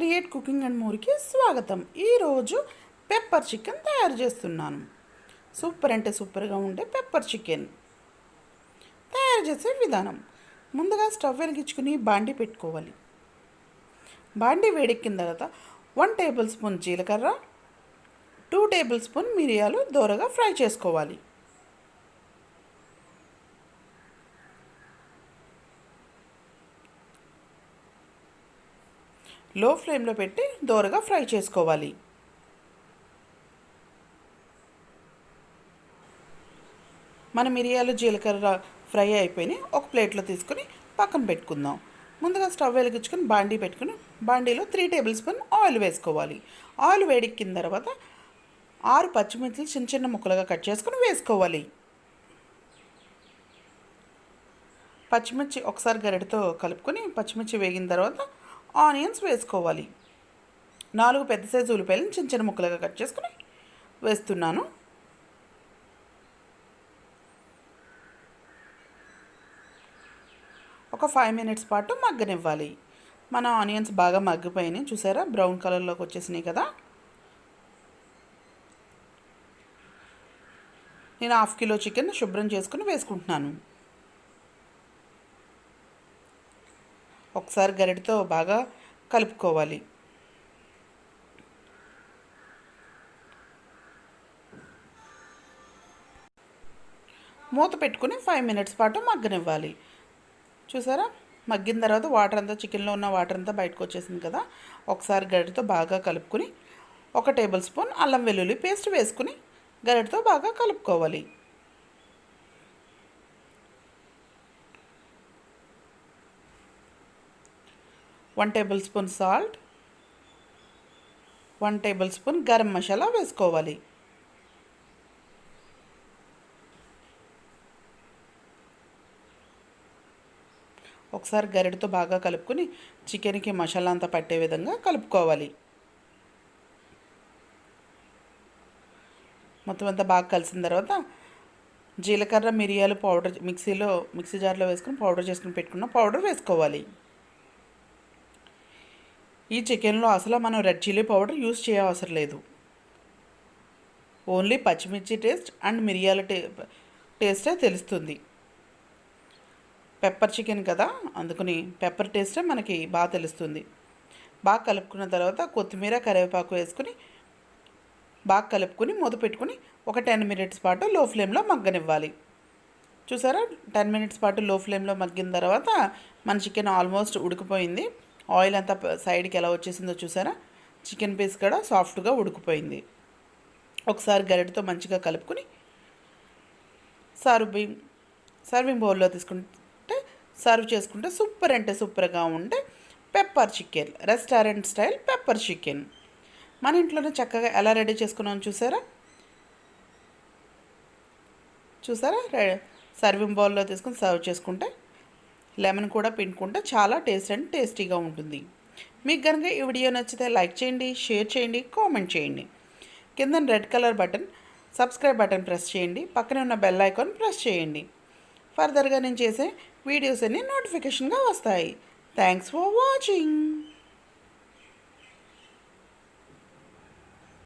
Create cooking and మోర్కి స్వాగతం. ఈరోజు pepper chicken తయారు చేస్తున్నాను. సూపర్ అంటే సూపర్గా ఉండే పెప్పర్ చికెన్ తయారు చేసే విధానం. ముందుగా స్టవ్ వెలిగించుకుని బాండి పెట్టుకోవాలి. బాండి వేడెక్కిన తర్వాత 1 టేబుల్ స్పూన్ జీలకర్ర, 2 టేబుల్ స్పూన్ మిరియాలు దోరగా ఫ్రై చేసుకోవాలి. లో ఫ్లేమ్లో పెట్టి దోరగా ఫ్రై చేసుకోవాలి. మన మిరియాలు జీలకర్ర ఫ్రై అయిపోయి ఒక ప్లేట్లో తీసుకొని పక్కన పెట్టుకుందాం. ముందుగా స్టవ్ వెలిగించుకొని బాండీ పెట్టుకుని బాండీలో 3 టేబుల్ స్పూన్ ఆయిల్ వేసుకోవాలి. ఆయిల్ వేడెక్కిన తర్వాత 6 పచ్చిమిర్చిలు చిన్న చిన్న ముక్కలుగా కట్ చేసుకొని వేసుకోవాలి. పచ్చిమిర్చి ఒకసారి గరిటెతో కలుపుకొని పచ్చిమిర్చి వేగిన తర్వాత ఆనియన్స్ వేసుకోవాలి. 4 పెద్ద సైజు ఉల్లిపాయలను చిన్న చిన్న ముక్కలుగా కట్ చేసుకుని వేస్తున్నాను. ఒక 5 మినిట్స్ పాటు మగ్గనివ్వాలి. మన ఆనియన్స్ బాగా మగ్గిపోయినాయి, చూసారా బ్రౌన్ కలర్లోకి వచ్చేసినాయి కదా. నేను 1/2 కిలో చికెన్ శుభ్రం చేసుకుని వేసుకుంటున్నాను. ఒకసారి గరిటెతో బాగా కలుపుకోవాలి. మూత పెట్టుకుని 5 మినిట్స్ పాటు మగ్గనివ్వాలి. చూసారా మగ్గిన తర్వాత వాటర్ అంతా, చికెన్లో ఉన్న వాటర్ అంతా బయటకు వచ్చేసింది కదా. ఒకసారి గరిటెతో బాగా కలుపుకొని 1 టేబుల్ స్పూన్ అల్లం వెల్లుల్లి పేస్ట్ వేసుకుని గరిటెతో బాగా కలుపుకోవాలి. 1 table spoon salt, 1 table spoon garam masala వేసుకోవాలి. ఒకసారి గరిటెతో బాగా కలుపుకొని చికెన్కి మసాలా అంతా పట్టే విధంగా కలుపుకోవాలి. మొత్తం అంతా బాగా కలిసిన తర్వాత జీలకర్ర మిరియాలు పౌడర్ మిక్సీ జార్లో వేసుకుని పౌడర్ చేసుకుని పెట్టుకున్న పౌడర్ వేసుకోవాలి. ఈ చికెన్లో అసలు మనం రెడ్ చిల్లీ పౌడర్ యూస్ చేయవసరం లేదు. ఓన్లీ పచ్చిమిర్చి టేస్ట్ అండ్ మిరియాల టేస్టే తెలుస్తుంది. పెప్పర్ చికెన్ కదా, అందుకని పెప్పర్ టేస్టే మనకి బాగా తెలుస్తుంది. బాగా కలుపుకున్న తర్వాత కొత్తిమీర కరివేపాకు వేసుకుని బాగా కలుపుకొని మూత పెట్టుకుని ఒక 10 మినిట్స్ పాటు లో ఫ్లేమ్లో మగ్గనివ్వాలి. చూసారా 10 మినిట్స్ పాటు లో ఫ్లేమ్లో మగ్గిన తర్వాత మన చికెన్ ఆల్మోస్ట్ ఉడికిపోయింది. ఆయిల్ అంతా సైడ్కి ఎలా వచ్చేసిందో చూసారా. చికెన్ పీస్ కూడా సాఫ్ట్గా ఉడికిపోయింది. ఒకసారి గరిటెతో మంచిగా కలుపుకొని సర్వింగ్ బౌల్లో తీసుకుంటే సర్వ్ చేసుకుంటే సూపర్ అంటే సూపర్గా ఉండే pepper chicken, restaurant style pepper chicken మన ఇంట్లోనే చక్కగా ఎలా రెడీ చేసుకున్నాం చూసారా. సర్వింగ్ బౌల్లో తీసుకుని సర్వ్ చేసుకుంటే లెమన్ కూడా పిండుకుంటే చాలా టేస్టీగా ఉంటుంది. మీకు కనుక ఈ వీడియో నచ్చితే లైక్ చేయండి, షేర్ చేయండి, కామెంట్ చేయండి. కింద red colour button subscribe button press చేయండి. పక్కనే ఉన్న బెల్ ఐకాన్ ప్రెస్ చేయండి. ఫర్దర్గా నేను చేసే వీడియోస్ అన్నీ నోటిఫికేషన్గా వస్తాయి. Thanks for watching.